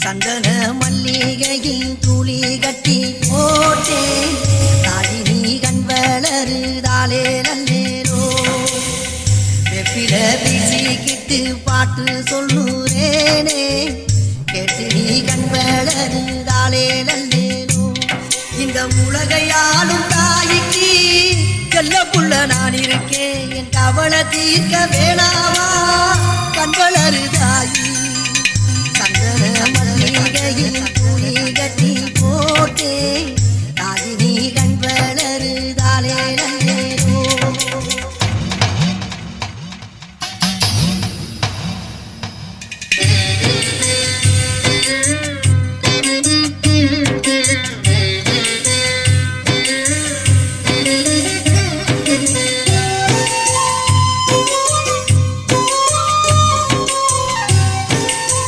சந்தன மல்லிகையின் துளி கட்டி போட்டேன் தாயினி கண் வளருதாலே நல்லேரோ வெப்பில வீசிக்கிட்டு பாட்டு சொல்லுறேனே கேட்டு நீ கண் வளருதாலே நல்லேரோ இந்த உலகையாளும் தாய்க்கு செல்ல புள்ள நான் இருக்கேன் என் கவலை தீர்க்க வேணாமா கண் வளருத